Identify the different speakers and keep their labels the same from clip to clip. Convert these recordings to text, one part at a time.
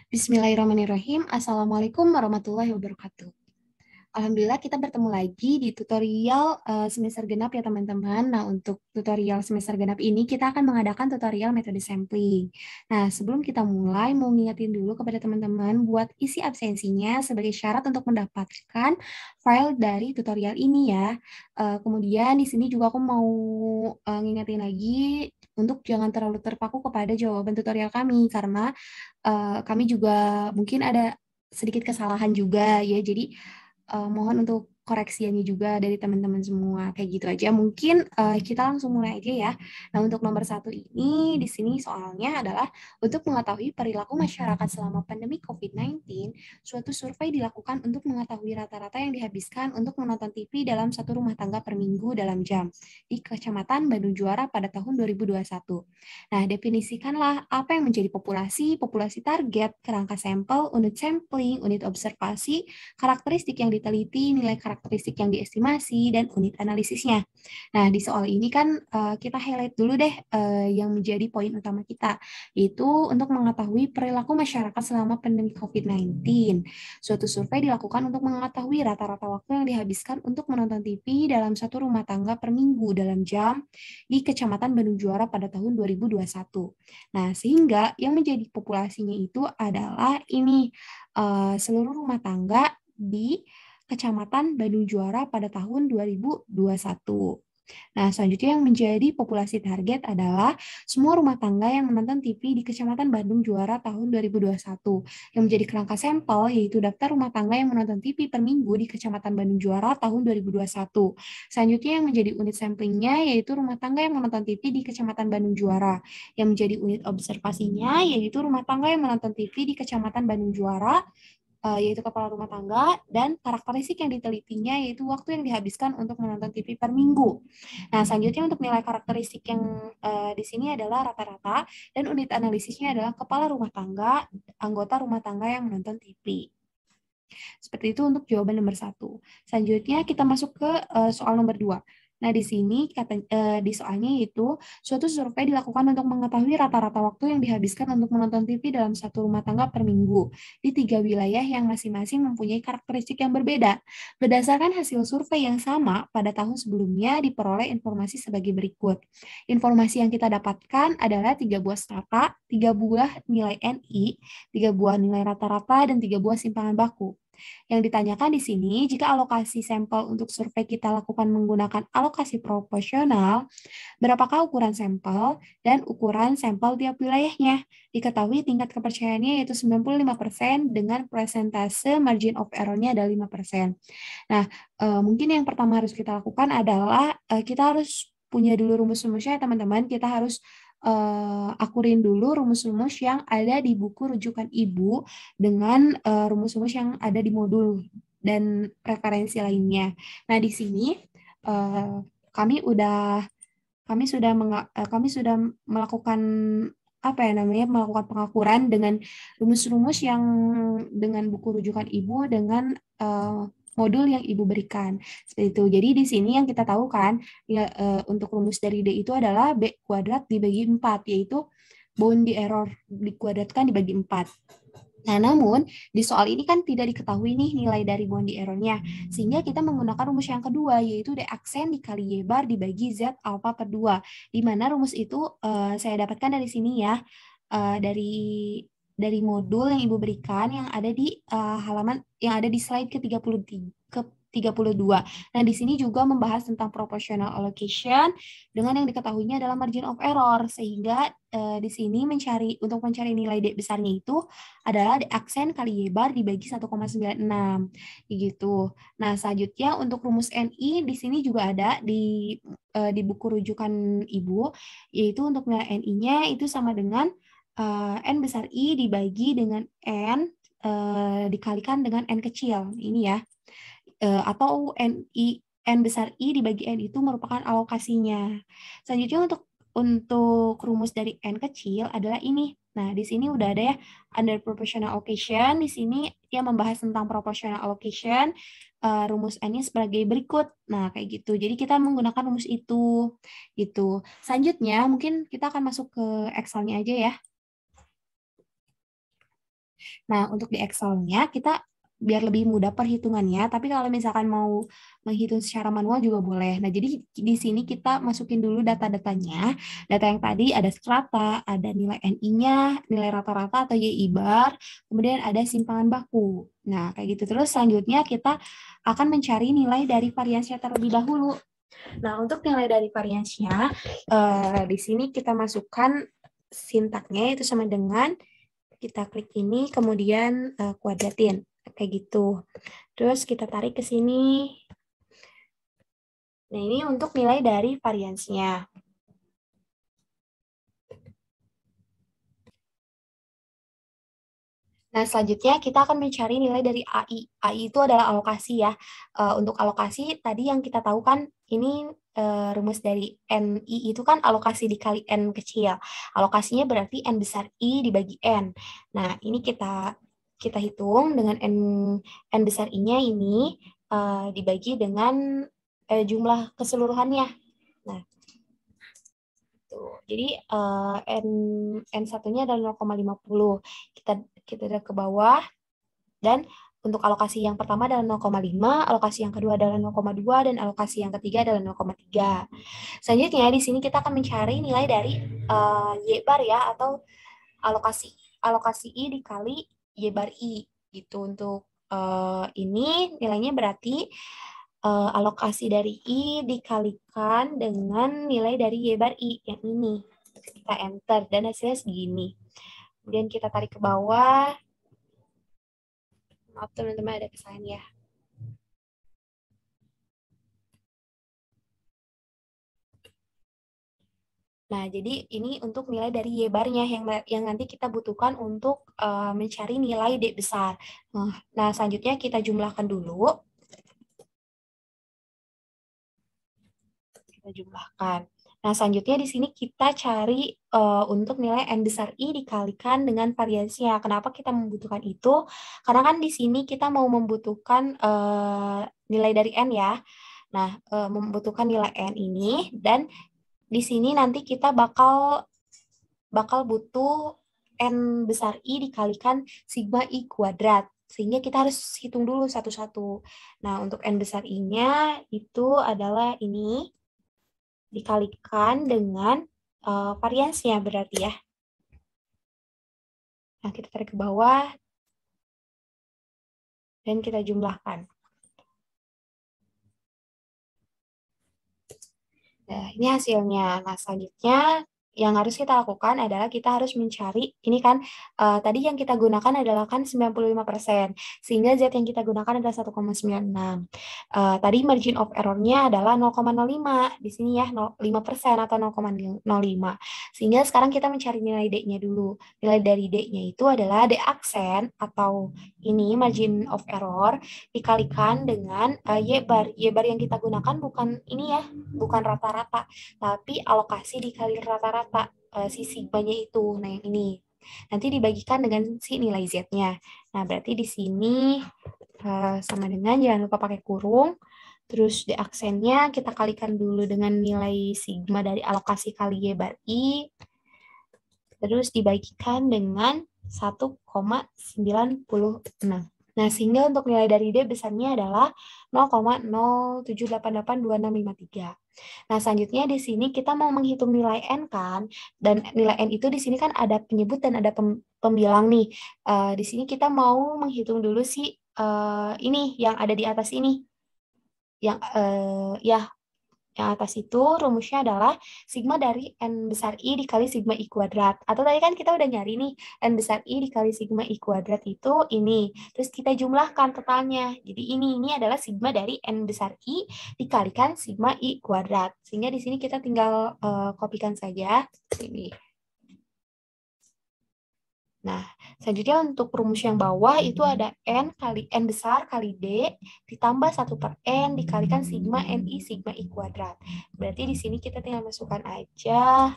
Speaker 1: Bismillahirrahmanirrahim. Assalamualaikum warahmatullahi wabarakatuh. Alhamdulillah kita bertemu lagi di tutorial semester genap ya teman-teman. Nah, untuk tutorial semester genap ini kita akan mengadakan tutorial metode sampling. Nah, sebelum kita mulai mau ngingetin dulu kepada teman-teman buat isi absensinya sebagai syarat untuk mendapatkan file dari tutorial ini ya. Kemudian di sini juga aku mau ngingetin lagi untuk jangan terlalu terpaku kepada jawaban tutorial kami karena kami juga mungkin ada sedikit kesalahan juga ya. Jadi mohon untuk koreksiannya juga dari teman-teman semua. Kayak gitu aja. Mungkin kita langsung mulai aja ya. Nah, untuk nomor satu ini, di sini soalnya adalah untuk mengetahui perilaku masyarakat selama pandemi COVID-19, suatu survei dilakukan untuk mengetahui rata-rata yang dihabiskan untuk menonton TV dalam satu rumah tangga per minggu dalam jam di Kecamatan Bandung Juara pada tahun 2021. Nah, definisikanlah apa yang menjadi populasi, populasi target, kerangka sampel, unit sampling, unit observasi, karakteristik yang diteliti, nilai karakteristik yang diestimasi, dan unit analisisnya. Nah, di soal ini kan kita highlight dulu deh yang menjadi poin utama kita, yaitu untuk mengetahui perilaku masyarakat selama pandemi COVID-19. Suatu survei dilakukan untuk mengetahui rata-rata waktu yang dihabiskan untuk menonton TV dalam satu rumah tangga per minggu dalam jam di Kecamatan Bandung Juara pada tahun 2021. Nah, sehingga yang menjadi populasinya itu adalah ini seluruh rumah tangga di Kecamatan Bandung Juara pada tahun 2021. Nah, selanjutnya yang menjadi populasi target adalah semua rumah tangga yang menonton TV di Kecamatan Bandung Juara tahun 2021. Yang menjadi kerangka sampel yaitu daftar rumah tangga yang menonton TV per minggu di Kecamatan Bandung Juara tahun 2021. Selanjutnya yang menjadi unit samplingnya yaitu rumah tangga yang menonton TV di Kecamatan Bandung Juara. Yang menjadi unit observasinya yaitu rumah tangga yang menonton TV di Kecamatan Bandung Juara yaitu kepala rumah tangga, dan karakteristik yang ditelitinya yaitu waktu yang dihabiskan untuk menonton TV per minggu. Nah, selanjutnya untuk nilai karakteristik yang di sini adalah rata-rata, dan unit analisisnya adalah kepala rumah tangga, anggota rumah tangga yang menonton TV. Seperti itu untuk jawaban nomor satu. Selanjutnya kita masuk ke soal nomor dua. Nah, di sini di soalnya itu suatu survei dilakukan untuk mengetahui rata-rata waktu yang dihabiskan untuk menonton TV dalam satu rumah tangga per minggu di tiga wilayah yang masing-masing mempunyai karakteristik yang berbeda. Berdasarkan hasil survei yang sama pada tahun sebelumnya diperoleh informasi sebagai berikut. Informasi yang kita dapatkan adalah 3 buah strata, 3 buah nilai NI, 3 buah nilai rata-rata, dan 3 buah simpangan baku. Yang ditanyakan di sini, jika alokasi sampel untuk survei kita lakukan menggunakan alokasi proporsional, berapakah ukuran sampel dan ukuran sampel tiap wilayahnya? Diketahui tingkat kepercayaannya yaitu 95% dengan persentase margin of error-nya ada 5%. Nah, mungkin yang pertama harus kita lakukan adalah kita harus punya dulu rumus-rumusnya ya teman-teman. Kita harus akurin dulu rumus-rumus yang ada di buku rujukan ibu dengan rumus-rumus yang ada di modul dan referensi lainnya. Nah, di sini uh, kami udah kami sudah melakukan apa ya namanya melakukan pengakuran dengan rumus-rumus yang dengan buku rujukan ibu dengan modul yang ibu berikan seperti itu. Jadi di sini yang kita tahu kan ya, untuk rumus dari D itu adalah B kuadrat dibagi 4 yaitu boundary error dikuadratkan dibagi 4. Nah, namun di soal ini kan tidak diketahui nih nilai dari boundary error-nya, sehingga kita menggunakan rumus yang kedua, yaitu D aksen dikali Y bar dibagi Z alfa per 2, di mana rumus itu saya dapatkan dari sini ya, dari modul yang Ibu berikan yang ada di halaman, yang ada di slide ke-32. Nah, di sini juga membahas tentang proportional allocation dengan yang diketahuinya adalah margin of error, sehingga di sini untuk mencari nilai D besarnya itu adalah D aksen kali Y bar dibagi 1,96 gitu. Nah, selanjutnya untuk rumus NI di sini juga ada di buku rujukan Ibu, yaitu untuk nilai NI-nya itu sama dengan N besar I dibagi dengan N dikalikan dengan N kecil. Ini ya. Atau N besar I dibagi N itu merupakan alokasinya. Selanjutnya untuk rumus dari N kecil adalah ini. Nah, di sini udah ada ya under proportional allocation. Di sini dia membahas tentang proportional allocation. Rumus N-nya sebagai berikut. Nah, kayak gitu. Jadi kita menggunakan rumus itu gitu. Selanjutnya mungkin kita akan masuk ke Excel-nya aja ya. Nah, untuk di Excel-nya kita biar lebih mudah perhitungannya, tapi kalau misalkan mau menghitung secara manual juga boleh. Nah, jadi di sini kita masukin dulu data-datanya. Data yang tadi ada strata, ada nilai NI-nya, nilai rata-rata atau YI bar, kemudian ada simpangan baku. Nah, kayak gitu. Terus selanjutnya kita akan mencari nilai dari variansinya terlebih dahulu. Nah, untuk nilai dari variansinya, di sini kita masukkan sintaknya itu sama dengan kita klik ini, kemudian kuadratin, kayak gitu. Terus kita tarik ke sini. Nah, ini untuk nilai dari variansinya. Nah, selanjutnya kita akan mencari nilai dari AI. AI itu adalah alokasi ya. Untuk alokasi, tadi yang kita tahu kan, ini rumus dari NI itu kan alokasi dikali N kecil. Alokasinya berarti N besar I dibagi N. Nah, ini kita hitung dengan N besar I-nya ini dibagi dengan jumlah keseluruhannya. Nah, tuh. Jadi N satunya adalah 0,50. Kita lihat ke bawah dan untuk alokasi yang pertama adalah 0,5, alokasi yang kedua adalah 0,2 dan alokasi yang ketiga adalah 0,3. Selanjutnya di sini kita akan mencari nilai dari Y bar ya atau alokasi alokasi I dikali Y bar I gitu. Untuk ini nilainya berarti alokasi dari I dikalikan dengan nilai dari Y bar I yang ini. Kita enter dan hasilnya segini. Kemudian kita tarik ke bawah. Maaf teman-teman ada kesalahan ya. Nah, jadi ini untuk nilai dari Y-barnya yang nanti kita butuhkan untuk mencari nilai D besar. Nah, selanjutnya kita jumlahkan dulu. Kita jumlahkan. Nah, selanjutnya di sini kita cari untuk nilai N besar I dikalikan dengan variansinya. Kenapa kita membutuhkan itu? Karena kan di sini kita mau membutuhkan nilai dari N ya. Nah, membutuhkan nilai N ini dan di sini nanti kita bakal butuh N besar I dikalikan sigma I kuadrat. Sehingga kita harus hitung dulu satu-satu. Nah, untuk N besar I-nya itu adalah ini dikalikan dengan variansinya berarti ya. Nah, kita tarik ke bawah dan kita jumlahkan. Nah, ini hasilnya. Nah, selanjutnya yang harus kita lakukan adalah kita harus mencari, ini kan tadi yang kita gunakan adalah kan 95%, sehingga Z yang kita gunakan adalah 1,96. Tadi margin of error-nya adalah 0,05, di sini ya 5% atau 0,05. Sehingga sekarang kita mencari nilai D-nya dulu. Nilai dari D-nya itu adalah D aksen atau ini margin of error dikalikan dengan Y bar. Y bar yang kita gunakan bukan ini ya, bukan rata-rata, tapi alokasi dikali rata-rata si sigmanya itu. Nah, yang ini nanti dibagikan dengan si nilai Z-nya. Nah, berarti di sini sama dengan jangan lupa pakai kurung. Terus di aksennya kita kalikan dulu dengan nilai sigma dari alokasi kali Y bar I. Terus dibagikan dengan 1,96. Nah, sehingga untuk nilai dari D besarnya adalah 0,078882653. Nah, selanjutnya di sini kita mau menghitung nilai N kan, dan nilai N itu di sini kan ada penyebut dan ada pembilang nih. Di sini kita mau menghitung dulu si ini yang ada di atas ini. Yang ya yang atas itu rumusnya adalah sigma dari N besar I dikali sigma I kuadrat. Atau tadi kan kita udah nyari nih, N besar I dikali sigma I kuadrat itu ini. Terus kita jumlahkan totalnya. Jadi ini adalah sigma dari N besar I dikalikan sigma I kuadrat. Sehingga di sini kita tinggal kopikan saja. Ini. Nah, selanjutnya untuk rumus yang bawah itu ada N kali N besar kali D ditambah 1 per N dikalikan sigma NI sigma I kuadrat. Berarti di sini kita tinggal masukkan aja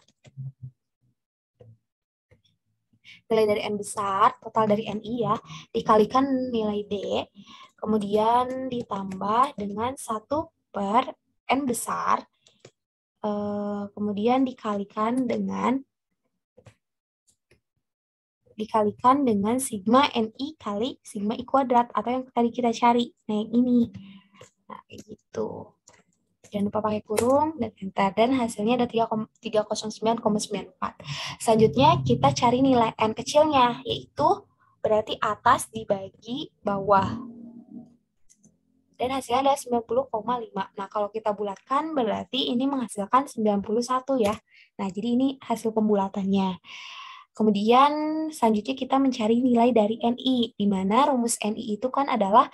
Speaker 1: nilai dari N besar, total dari NI ya, dikalikan nilai D, kemudian ditambah dengan 1 per N besar, kemudian dikalikan dengan dikalikan dengan sigma NI kali sigma I kuadrat, atau yang tadi kita cari. Nah, yang ini. Nah, kayak gitu. Jangan lupa pakai kurung dan enter. Dan hasilnya ada 309,94. Selanjutnya, kita cari nilai N kecilnya, yaitu berarti atas dibagi bawah. Dan hasilnya ada 90,5. Nah, kalau kita bulatkan berarti ini menghasilkan 91 ya. Nah, jadi ini hasil pembulatannya. Kemudian selanjutnya kita mencari nilai dari NI, di mana rumus NI itu kan adalah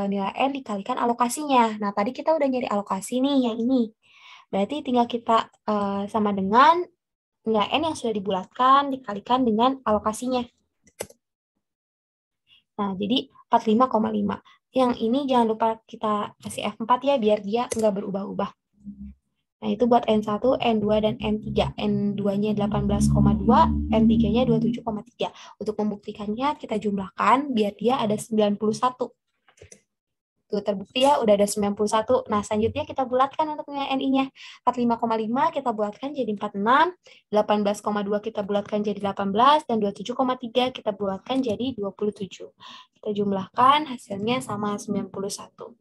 Speaker 1: nilai N dikalikan alokasinya. Nah, tadi kita udah nyari alokasi nih, yang ini. Berarti tinggal kita sama dengan nilai N yang sudah dibulatkan dikalikan dengan alokasinya. Nah, jadi 45,5. Yang ini jangan lupa kita kasih F4 ya, biar dia nggak berubah-ubah. Nah, itu buat N1, N2, dan N3. N2-nya 18,2, N3-nya 27,3. Untuk membuktikannya, kita jumlahkan biar dia ada 91. Tuh, terbukti ya, udah ada 91. Nah, selanjutnya kita bulatkan untuk nilai NI-nya. 45,5 kita bulatkan jadi 46, 18,2 kita bulatkan jadi 18, dan 27,3 kita bulatkan jadi 27. Kita jumlahkan, hasilnya sama 91.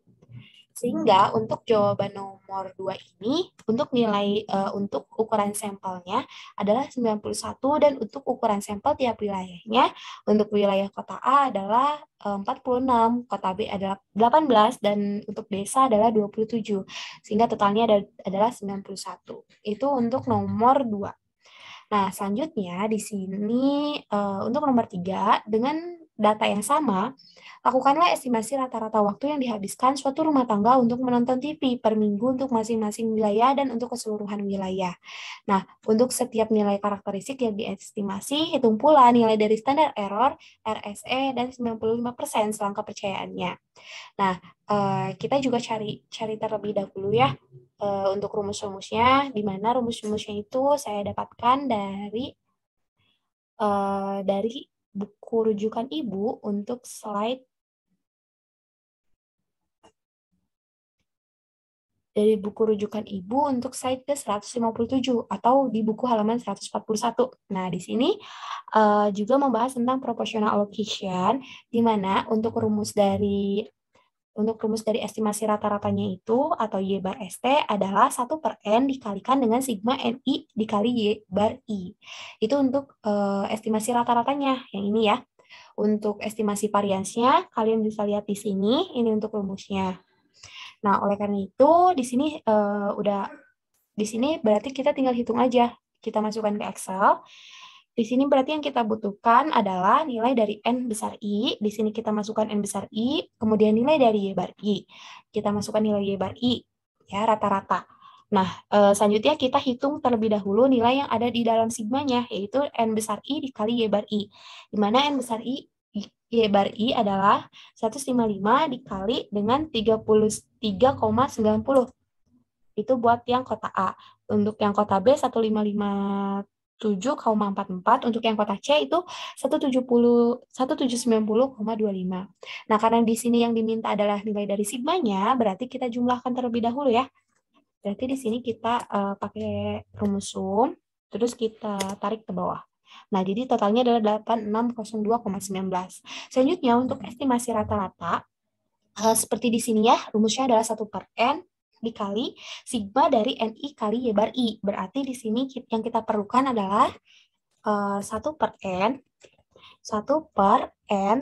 Speaker 1: Sehingga untuk jawaban nomor 2 ini, untuk nilai untuk ukuran sampelnya adalah 91, dan untuk ukuran sampel tiap wilayahnya, untuk wilayah kota A adalah 46, kota B adalah 18, dan untuk desa adalah 27. Sehingga totalnya adalah 91. Itu untuk nomor 2. Nah, selanjutnya di sini untuk nomor 3, dengan data yang sama, lakukanlah estimasi rata-rata waktu yang dihabiskan suatu rumah tangga untuk menonton TV per minggu untuk masing-masing wilayah dan untuk keseluruhan wilayah. Nah, untuk setiap nilai karakteristik yang diestimasi, hitung pula nilai dari standar error, RSE, dan 95% selang kepercayaannya. Nah, kita juga cari terlebih dahulu ya untuk rumus-rumusnya, di mana rumus-rumusnya itu saya dapatkan dari buku rujukan Ibu untuk slide ke-157 atau di buku halaman 141. Nah, di sini juga membahas tentang proportional allocation, di mana untuk rumus dari estimasi rata-ratanya itu atau Y bar ST adalah 1/N dikalikan dengan sigma NI dikali Y bar I. Itu untuk estimasi rata-ratanya, yang ini ya. Untuk estimasi variansnya, kalian bisa lihat di sini, ini untuk rumusnya. Nah, oleh karena itu, di sini berarti kita tinggal hitung aja. Kita masukkan ke Excel. Di sini berarti yang kita butuhkan adalah nilai dari N besar I. Di sini kita masukkan N besar I, kemudian nilai dari Y bar I. Kita masukkan nilai Y bar I, ya, rata-rata. Nah, selanjutnya kita hitung terlebih dahulu nilai yang ada di dalam sigmanya, yaitu N besar I dikali Y bar I. Di mana N besar I, Y bar I adalah 155 dikali dengan 33,90. Itu buat yang kota A. Untuk yang kota B 1557,44. Untuk yang kota C itu 1790,25. Nah, karena di sini yang diminta adalah nilai dari sigmanya, berarti kita jumlahkan terlebih dahulu ya. Berarti di sini kita pakai rumus sum, terus kita tarik ke bawah. Nah, jadi totalnya adalah 8602,19. Selanjutnya untuk estimasi rata-rata, seperti di sini ya, rumusnya adalah 1/N dikali sigma dari NI kali Y bar I. Berarti di sini yang kita perlukan adalah 1/N,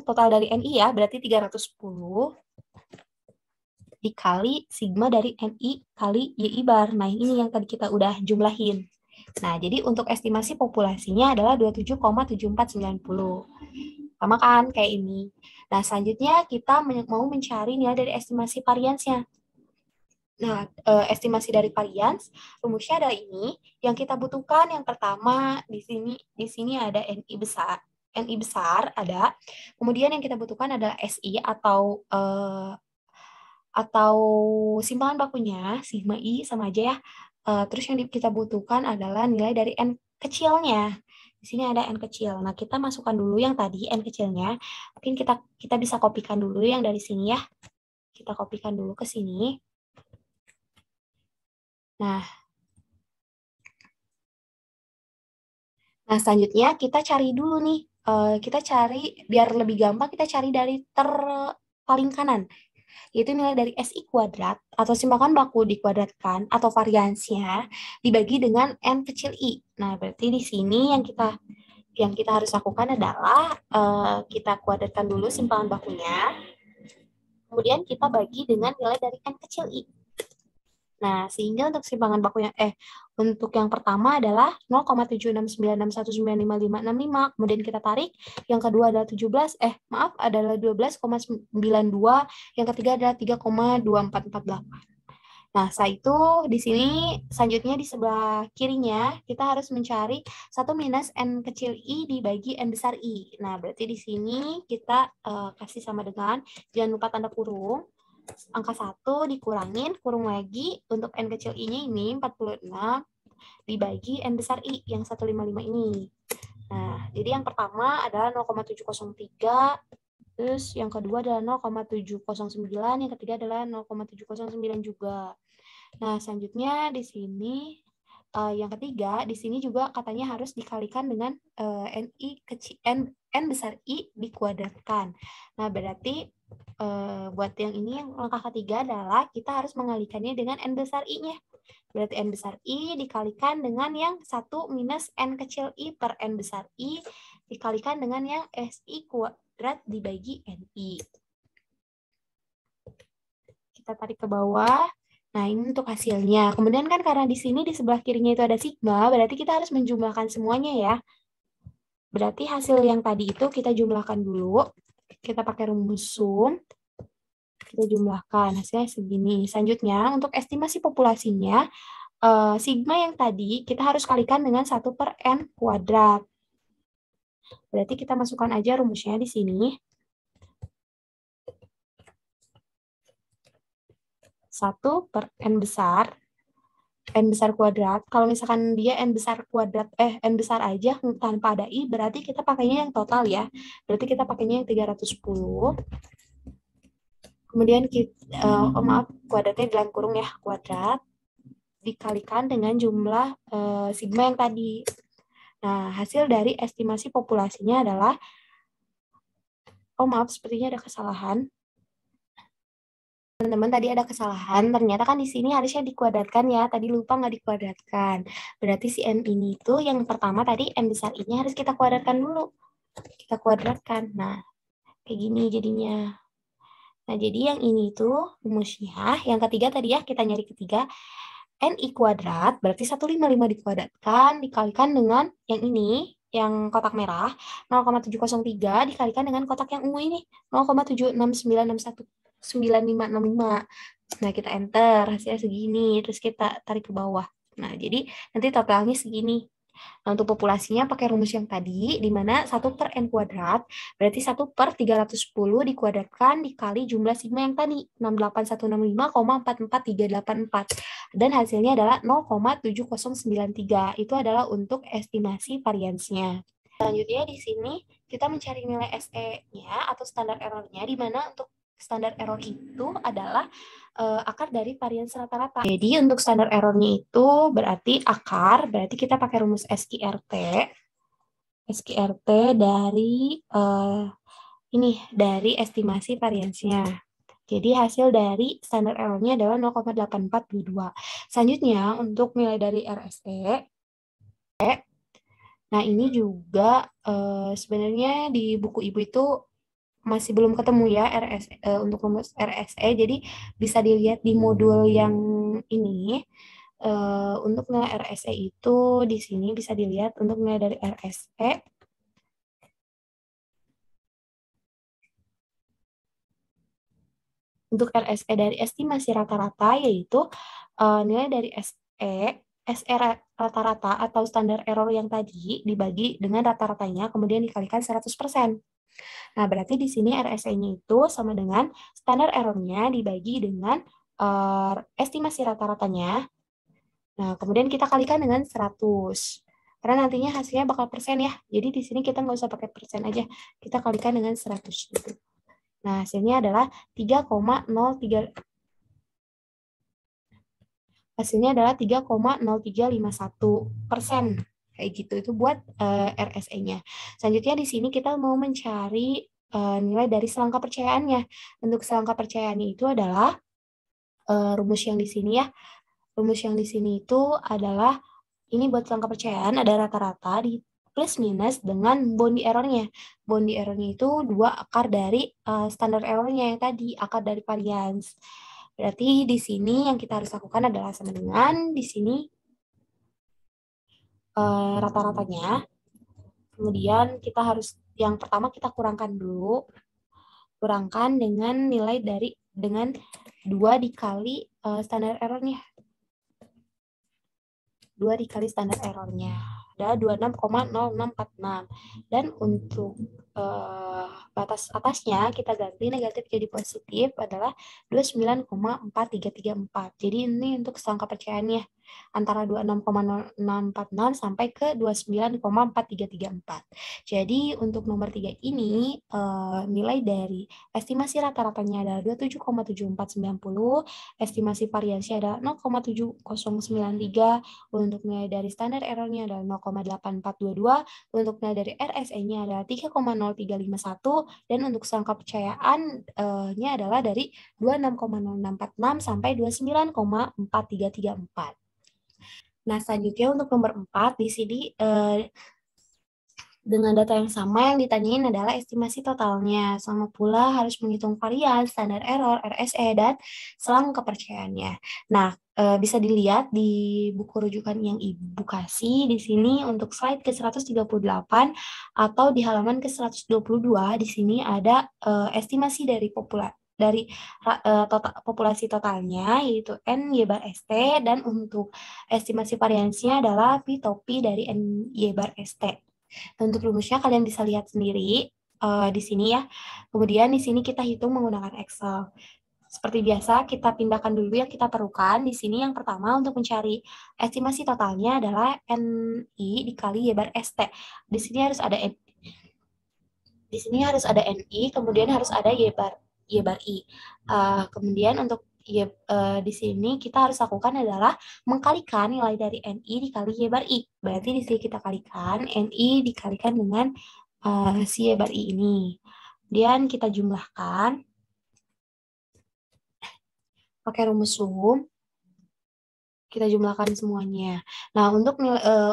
Speaker 1: total dari NI ya, berarti 310 dikali sigma dari NI kali YI bar. Nah, ini yang tadi kita udah jumlahin. Nah, jadi untuk estimasi populasinya adalah 27,7490. Sama kan kayak ini. Nah, selanjutnya kita mau mencari nilai dari estimasi variansnya. Nah, estimasi dari varians, rumusnya adalah ini. Yang kita butuhkan yang pertama di sini ada NI besar. NI besar ada. Kemudian yang kita butuhkan adalah SI atau simpangan bakunya, sigma I sama aja ya. Terus yang kita butuhkan adalah nilai dari N kecilnya. Di sini ada N kecil. Nah, kita masukkan dulu yang tadi N kecilnya. Mungkin kita bisa kopikan dulu yang dari sini ya. Kita kopikan dulu ke sini. Nah, selanjutnya kita cari dulu nih kita cari, biar lebih gampang kita cari dari paling kanan, yaitu nilai dari SI kuadrat atau simpangan baku dikuadratkan atau variansnya dibagi dengan N kecil I. Nah, berarti di sini yang kita harus lakukan adalah kita kuadratkan dulu simpangan bakunya, kemudian kita bagi dengan nilai dari N kecil I. Nah, sehingga untuk simpangan baku untuk yang pertama adalah 0,7696195565, kemudian kita tarik, yang kedua adalah adalah 12,92, yang ketiga adalah 3,2448. Nah, setelah itu di sini selanjutnya di sebelah kirinya kita harus mencari 1 minus N kecil I dibagi N besar I. Nah, berarti di sini kita kasih sama dengan, jangan lupa tanda kurung, angka 1 dikurangin, kurung lagi, untuk N kecil I-nya ini 46, dibagi N besar I yang 155 ini. Nah, jadi yang pertama adalah 0,703, terus yang kedua adalah 0,709, yang ketiga adalah 0,709 juga. Nah, selanjutnya di sini yang ketiga, di sini juga katanya harus dikalikan dengan N besar I dikuadratkan. Nah, berarti buat yang ini, yang langkah ketiga adalah kita harus mengalikannya dengan N besar I-nya. Berarti N besar I dikalikan dengan yang 1 minus N kecil I per N besar I dikalikan dengan yang SI kuadrat dibagi NI. Kita tarik ke bawah. Nah, ini untuk hasilnya. Kemudian kan karena di sini di sebelah kirinya itu ada sigma, berarti kita harus menjumlahkan semuanya ya. Berarti hasil yang tadi itu kita jumlahkan dulu. Kita pakai rumus sum. Kita jumlahkan, hasilnya segini. Selanjutnya, untuk estimasi populasinya, sigma yang tadi kita harus kalikan dengan 1 per N kuadrat. Berarti kita masukkan aja rumusnya di sini. 1 per N besar kuadrat. Kalau misalkan dia N besar kuadrat, N besar aja tanpa ada I, berarti kita pakainya yang total ya. Berarti kita pakainya yang 310. Kemudian kuadratnya dalam kurung ya, kuadrat. Dikalikan dengan jumlah sigma yang tadi. Nah, hasil dari estimasi populasinya adalah, sepertinya ada kesalahan. Teman-teman, tadi ada kesalahan. Ternyata kan di sini harusnya dikuadratkan ya. Tadi lupa nggak dikuadratkan. Berarti si N ini tuh yang pertama tadi N besar I-nya harus kita kuadratkan dulu. Kita kuadratkan. Nah, kayak gini jadinya. Nah, jadi yang ini tuh rumusnya. Yang ketiga tadi ya, kita nyari ketiga. NI kuadrat, berarti 155 dikuadratkan, dikalikan dengan yang ini, yang kotak merah, 0,703 dikalikan dengan kotak yang ungu ini, 0,769619565. Nah, kita enter, hasilnya segini, terus kita tarik ke bawah. Nah, jadi nanti totalnya segini. Nah, untuk populasinya pakai rumus yang tadi, di mana 1 per N kuadrat, berarti 1 per 310 dikuadratkan dikali jumlah sigma yang tadi, 68165,44384. Dan hasilnya adalah 0,7093. Itu adalah untuk estimasi variansnya. Selanjutnya di sini kita mencari nilai SE-nya atau standar error-nya, di mana untuk standar error itu adalah akar dari varians rata-rata. Jadi untuk standar error-nya itu berarti akar, berarti kita pakai rumus SQRT. SQRT dari dari estimasi variansnya. Jadi hasil dari standar error-nya adalah 0,8422. Selanjutnya untuk nilai dari RSE. Nah, ini juga sebenarnya di buku ibu itu masih belum ketemu ya untuk rumus RSE, jadi bisa dilihat di modul yang ini. Untuk nilai RSE itu di sini bisa dilihat untuk nilai dari RSE. Untuk RSE dari estimasi rata-rata yaitu nilai dari SE rata-rata atau standar error yang tadi dibagi dengan rata-ratanya kemudian dikalikan 100%. Nah, berarti di sini RSE-nya itu sama dengan standar error-nya dibagi dengan estimasi rata-ratanya. Nah, kemudian kita kalikan dengan 100. Karena nantinya hasilnya bakal persen ya. Jadi di sini kita nggak usah pakai persen aja. Kita kalikan dengan 100 gitu. Nah, hasilnya adalah 3,03. Hasilnya adalah 3,0351%. Kayak gitu, itu buat RSE-nya. Selanjutnya di sini kita mau mencari nilai dari selang kepercayaannya. Untuk selang kepercayaannya itu adalah rumus yang di sini ya. Rumus yang di sini itu adalah, ini buat selang kepercayaan ada rata-rata di plus minus dengan boundary error-nya. Boundary error-nya itu 2 akar dari standar error-nya yang tadi, akar dari varians. Berarti di sini yang kita harus lakukan adalah sama dengan di sini rata-ratanya. Kemudian kita harus, yang pertama kita kurangkan dulu. Kurangkan dengan nilai dengan 2 dikali standar error-nya. 2 dikali standar error-nya. Ada 26,0646. Dan untuk batas atasnya kita ganti negatif jadi positif adalah 29,4334. Jadi ini untuk selang kepercayaannya antara 26,0646 sampai ke 29,4334. Jadi untuk nomor 3 ini nilai dari estimasi rata-ratanya adalah 27,7490, estimasi variansi adalah 0,7093, untuk nilai dari standar error-nya adalah 0,8422, untuk nilai dari RSE-nya adalah 3,0351, dan untuk selang kepercayaan-nya adalah dari 26,0646 sampai 29,4334. Nah, selanjutnya untuk nomor 4, di sini dengan data yang sama yang ditanyain adalah estimasi totalnya. Sama pula harus menghitung varian, standar error, RSE, dan selang kepercayaannya. Nah, bisa dilihat di buku rujukan yang Ibu kasih di sini untuk slide ke-138 atau di halaman ke-122, di sini ada estimasi dari populasi totalnya, yaitu N Y bar ST, dan untuk estimasi variansinya adalah P topi dari N Y bar ST. Untuk rumusnya kalian bisa lihat sendiri di sini ya. Kemudian di sini kita hitung menggunakan Excel. Seperti biasa, kita pindahkan dulu yang kita perlukan. Di sini yang pertama untuk mencari estimasi totalnya adalah NI dikali Y bar ST. Di sini harus ada NI, kemudian harus ada Y bar I. Kemudian untuk di sini kita harus lakukan adalah mengkalikan nilai dari NI dikali Y bar I. Berarti di sini kita kalikan NI dikalikan dengan si Y bar I ini. Kemudian kita jumlahkan pakai rumus sum. Kita jumlahkan semuanya. Nah,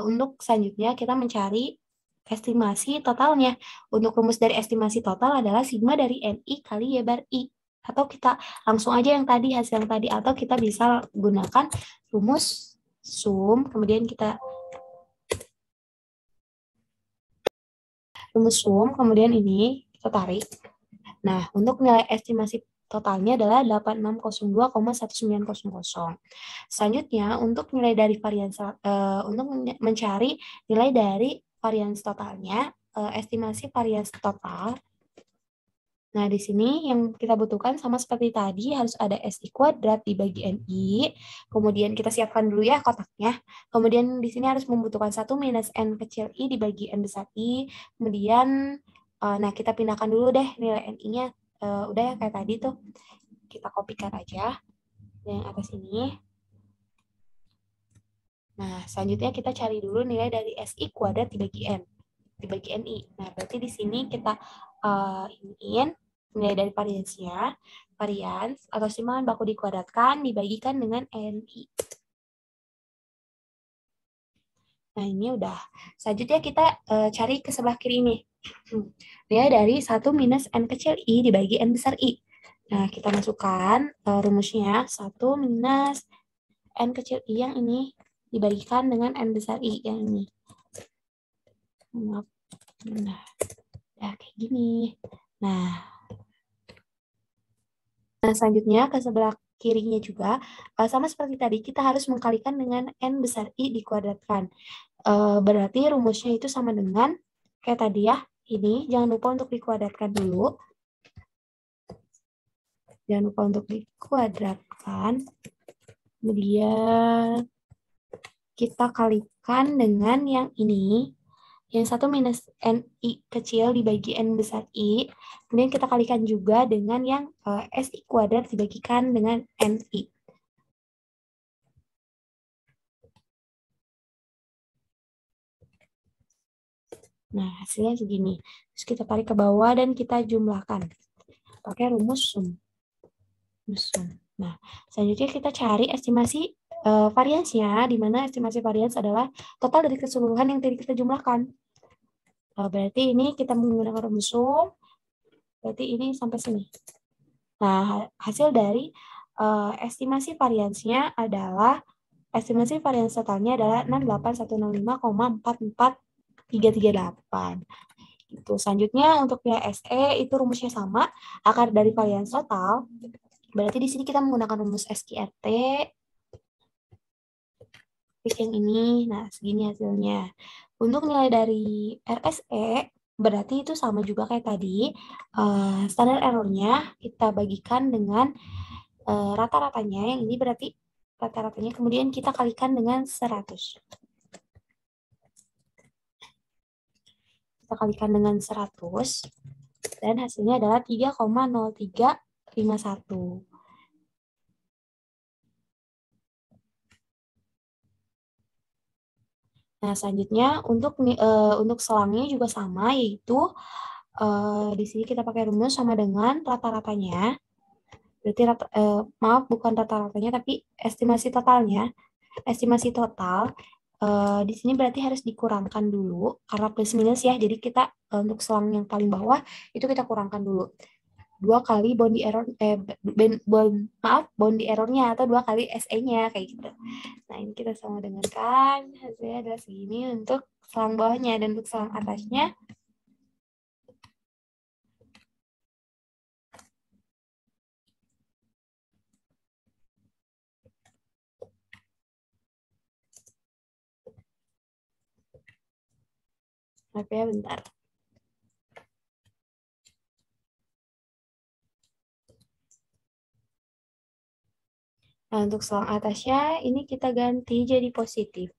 Speaker 1: untuk selanjutnya kita mencari estimasi totalnya. Untuk rumus dari estimasi total adalah sigma dari NI kali Y bar I. Atau kita langsung aja yang tadi, hasil yang tadi. Atau kita bisa gunakan rumus sum, kemudian kita kemudian ini kita tarik. Nah, untuk nilai estimasi totalnya adalah 8602,1900. Selanjutnya, untuk nilai dari untuk mencari nilai dari varians totalnya, estimasi varians total. Nah, di sini yang kita butuhkan sama seperti tadi, harus ada SI kuadrat dibagi NI. Kemudian kita siapkan dulu ya kotaknya. Kemudian di sini harus membutuhkan 1 minus N kecil I dibagi N besar I. Kemudian, nah kita pindahkan dulu deh nilai NI-nya. Udah ya kayak tadi tuh. Kita kopikan aja yang atas ini. Nah, selanjutnya kita cari dulu nilai dari SI kuadrat dibagi N. Dibagi NI. Nah, berarti di sini kita iniin nilai dari variansnya, varians atau simpulan baku dikuadratkan dibagikan dengan NI. Nah, ini udah. Selanjutnya kita cari ke sebelah kiri ini. Nilai dari 1 minus N kecil I dibagi N besar I. Nah, kita masukkan rumusnya 1 minus N kecil I yang ini dibagikan dengan N besar I yang ini. Nah, ya kayak gini. Nah, selanjutnya ke sebelah kirinya juga, sama seperti tadi, kita harus mengkalikan dengan N besar I dikuadratkan. Berarti rumusnya itu sama dengan, kayak tadi ya, ini jangan lupa untuk dikuadratkan dulu. Jangan lupa untuk dikuadratkan. Kemudian kita kalikan dengan yang ini. Yang 1 minus NI kecil dibagi N besar I. Kemudian kita kalikan juga dengan yang SI kuadrat dibagikan dengan NI. Nah, hasilnya segini. Terus kita tarik ke bawah dan kita jumlahkan. Pakai rumus sum. Nah, selanjutnya kita cari estimasi variansnya, di mana estimasi varians adalah total dari keseluruhan yang tadi kita jumlahkan. Berarti ini kita menggunakan rumus sum, berarti ini sampai sini. Nah, hasil dari estimasi variansnya adalah, estimasi varians totalnya adalah 68105,44338. Gitu. Selanjutnya untuk nilai SE itu rumusnya sama, akar dari varians total. Berarti di sini kita menggunakan rumus SQRT. Klik yang ini, nah segini hasilnya. Untuk nilai dari RSE, berarti itu sama juga kayak tadi. Standar errornya kita bagikan dengan rata-ratanya, yang ini berarti rata-ratanya, kemudian kita kalikan dengan 100. Kita kalikan dengan 100, dan hasilnya adalah 3,0351. Nah, selanjutnya untuk selangnya juga sama, yaitu di sini kita pakai rumus sama dengan rata-ratanya. Berarti maaf, bukan rata-ratanya tapi estimasi totalnya. Estimasi total di sini berarti harus dikurangkan dulu karena plus minus ya. Jadi kita untuk selang yang paling bawah itu kita kurangkan dulu. 2 kali bound error bound errornya atau 2 kali SE-nya kayak gitu. Nah, ini kita sama dengarkan hasilnya adalah segini untuk selang bawahnya, dan untuk selang atasnya maaf ya bentar. Nah, untuk selang atasnya ini kita ganti jadi positif.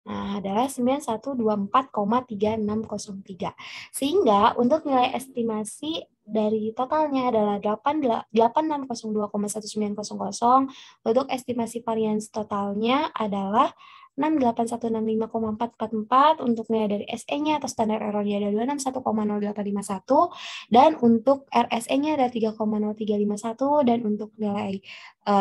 Speaker 1: Nah, adalah 9124,3603. Sehingga untuk nilai estimasi dari totalnya adalah 8602,1900. Untuk estimasi varians totalnya adalah 68165,444. Untuk nilai dari SE-nya atau standar error-nya ada 261,0851, dan untuk RSE-nya ada 3,0351, dan untuk nilai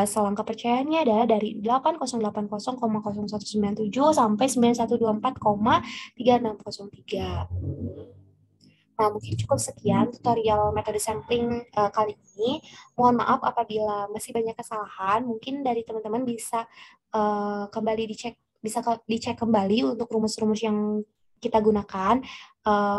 Speaker 1: selang kepercayaannya adalah dari 8080,0197 sampai 9124,3603. Nah, mungkin cukup sekian tutorial metode sampling kali ini. Mohon maaf apabila masih banyak kesalahan. Mungkin dari teman-teman bisa kembali dicek, dicek kembali untuk rumus-rumus yang kita gunakan,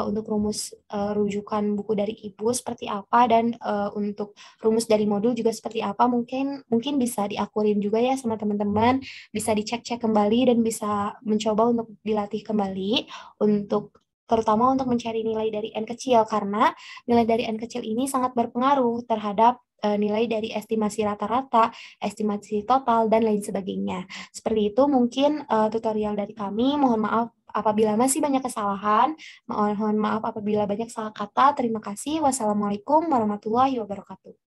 Speaker 1: untuk rumus rujukan buku dari ibu seperti apa, dan untuk rumus dari modul juga seperti apa. Mungkin bisa diakurin juga ya sama teman-teman, bisa dicek-cek kembali dan bisa mencoba untuk dilatih kembali, untuk terutama untuk mencari nilai dari N kecil, karena nilai dari N kecil ini sangat berpengaruh terhadap nilai dari estimasi rata-rata, estimasi total, dan lain sebagainya. Seperti itu mungkin tutorial dari kami. Mohon maaf apabila masih banyak kesalahan, mohon maaf apabila banyak salah kata. Terima kasih. Wassalamualaikum warahmatullahi wabarakatuh.